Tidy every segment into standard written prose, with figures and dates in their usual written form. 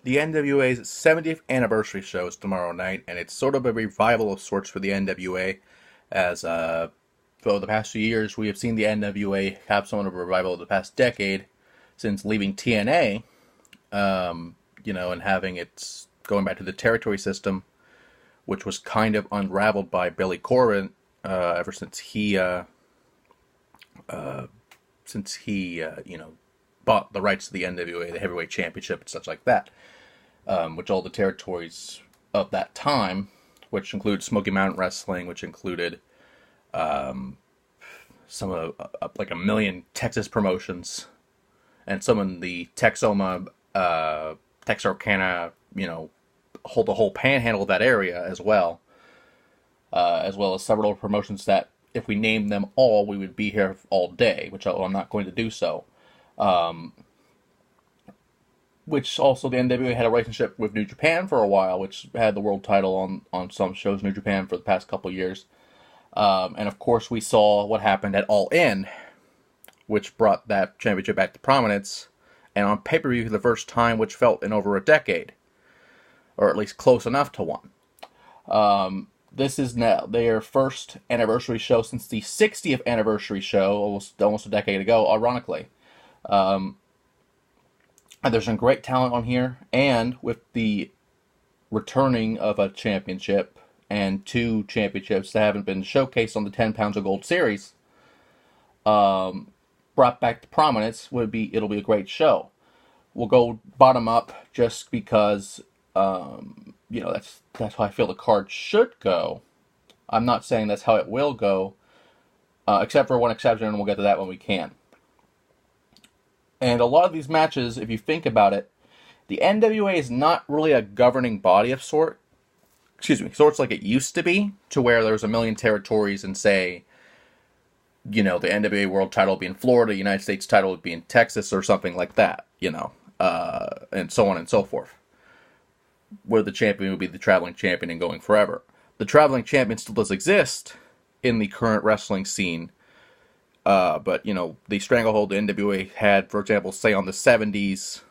The NWA's 70th anniversary show is tomorrow night, and it's sort of a revival of sorts for the NWA, as for the past few years we have seen the NWA have somewhat of a revival of the past decade, since leaving TNA, and having its going back to the territory system, which was kind of unraveled by Billy Corgan ever since he bought the rights to the NWA, the Heavyweight Championship, and such like that. Which all the territories of that time, which include Smoky Mountain Wrestling, which included some of like a million Texas promotions, and some of the Texoma, Texarkana, hold the whole panhandle of that area as well as several promotions that, if we named them all, we would be here all day, which I'm not going to do so. Which also the NWA had a relationship with New Japan for a while, which had the world title on some shows, New Japan, for the past couple years. And of course we saw what happened at All In, which brought that championship back to prominence, and on pay-per-view for the first time, which felt in over a decade, or at least close enough to one. This is now their first anniversary show since the 60th anniversary show, almost a decade ago, ironically. And there's some great talent on here, and with the returning of a championship and two championships that haven't been showcased on the 10 Pounds of Gold series, brought back to prominence, it'll be a great show. We'll go bottom up just because, that's how I feel the card should go. I'm not saying that's how it will go, except for one exception, and we'll get to that when we can. And a lot of these matches, if you think about it, the NWA is not really a governing body of sorts like it used to be, to where there's a million territories and say, the NWA world title would be in Florida, the United States title would be in Texas, or something like that, and so on and so forth. Where the champion would be the traveling champion and going forever. The traveling champion still does exist in the current wrestling scene, but, the stranglehold the NWA had, for example, say on the 70s,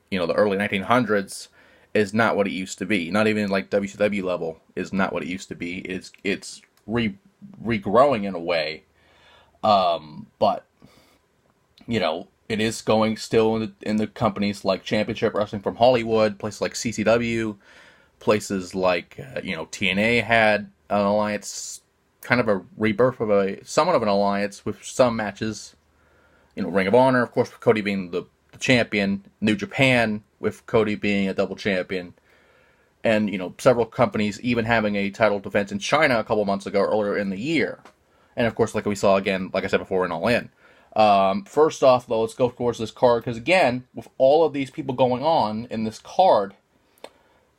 the early 1900s, is not what it used to be. Not even like WCW level is not what it used to be. It's regrowing in a way, but, it is going still in the companies like Championship Wrestling from Hollywood, places like CCW, places like, TNA had an alliance, kind of a rebirth of somewhat of an alliance with some matches. Ring of Honor, of course, with Cody being the champion. New Japan, with Cody being a double champion. And, several companies even having a title defense in China a couple months ago, earlier in the year. And, of course, like we saw again, like I said before, in All In. First off, though, let's go towards this card, because again, with all of these people going on in this card,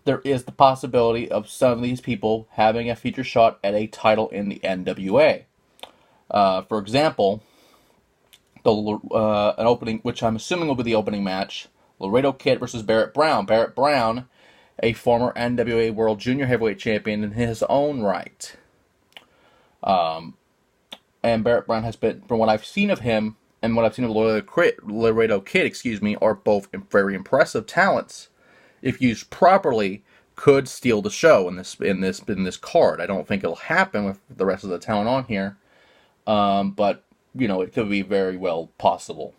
there is the possibility of some of these people having a feature shot at a title in the NWA. For example, an opening, which I'm assuming will be the opening match, Laredo Kid versus Barrett Brown. Barrett Brown, a former NWA World Junior Heavyweight Champion in his own right. And Barrett Brown has been, from what I've seen of him and what I've seen of Laredo Kid, are both very impressive talents. If used properly, could steal the show in this card. I don't think it'll happen with the rest of the talent on here, but it could be very well possible.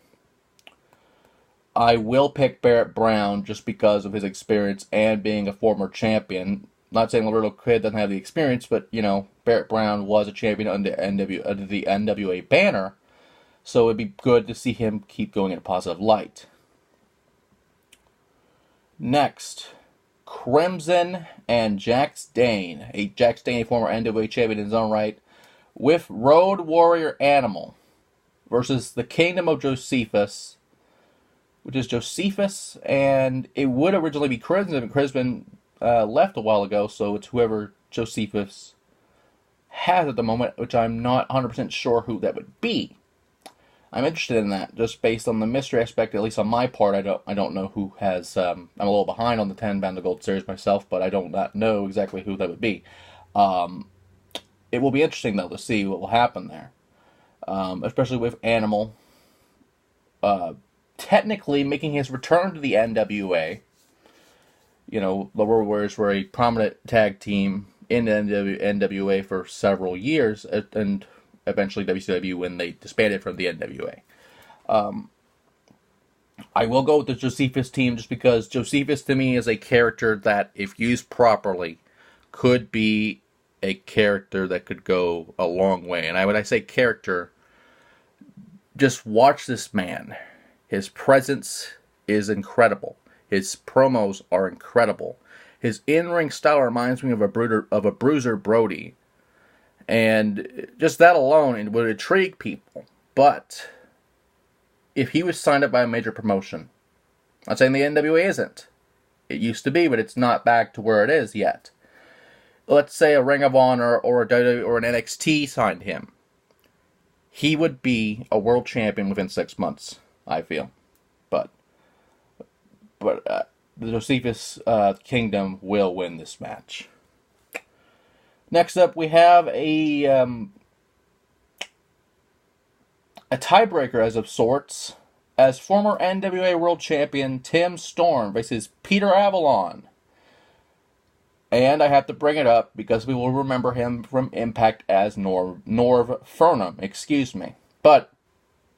I will pick Barrett Brown just because of his experience and being a former champion. Not saying Laredo Kid doesn't have the experience, but Barrett Brown was a champion under the NWA banner, so it'd be good to see him keep going in a positive light. Next, Crimson and Jax Dane. Jax Dane, a former NWA champion in his own right, with Road Warrior Animal versus the Kingdom of Josephus, which is Josephus, and it would originally be Crimson, but Crimson left a while ago, so it's whoever Josephus has at the moment, which I'm not 100% sure who that would be. I'm interested in that, just based on the mystery aspect, at least on my part. I don't know who has, I'm a little behind on the 10 Pounds of Gold series myself, but I don't know exactly who that would be. It will be interesting, though, to see what will happen there. Especially with Animal technically making his return to the NWA, the Road Warriors were a prominent tag team in the NWA for several years, and eventually WCW when they disbanded from the NWA. I will go with the Josephus team just because Josephus to me is a character that, if used properly, could be a character that could go a long way. And when I say character, just watch this man. His presence is incredible. His promos are incredible. His in-ring style reminds me of a Bruiser Brody. And just that alone, it would intrigue people. But if he was signed up by a major promotion, I'm not saying the NWA isn't. It used to be, but it's not back to where it is yet. Let's say a Ring of Honor or a WWE or an NXT signed him. He would be a world champion within 6 months, I feel. But the Josephus Kingdom will win this match. Next up, we have a tiebreaker as of sorts, as former NWA World Champion Tim Storm faces Peter Avalon. And I have to bring it up because we will remember him from Impact as Norv Furnham, But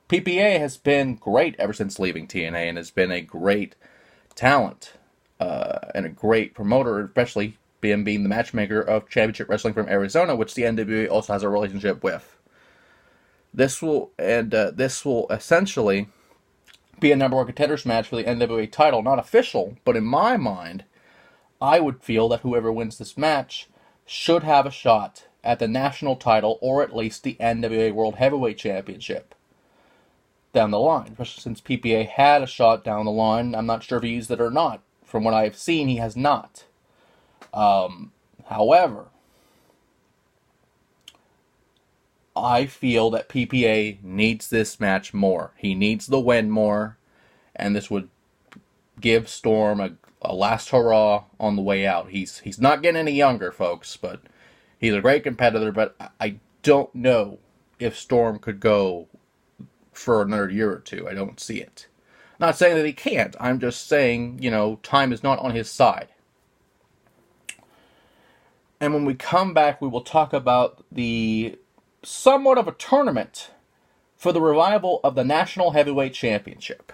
PPA has been great ever since leaving TNA and has been a great talent and a great promoter, especially being the matchmaker of Championship Wrestling from Arizona, which the NWA also has a relationship with. This will essentially be a number one contenders match for the NWA title, not official, but in my mind, I would feel that whoever wins this match should have a shot at the national title or at least the NWA World Heavyweight Championship down the line. Especially since PPA had a shot down the line. I'm not sure if he used it or not. From what I've seen, he has not. However, I feel that PPA needs this match more. He needs the win more, and this would give Storm a last hurrah on the way out. He's not getting any younger, folks, but he's a great competitor, but I don't know if Storm could go for another year or two. I don't see it. Not saying that he can't. I'm just saying, time is not on his side. And when we come back, we will talk about the somewhat of a tournament for the revival of the National Heavyweight Championship.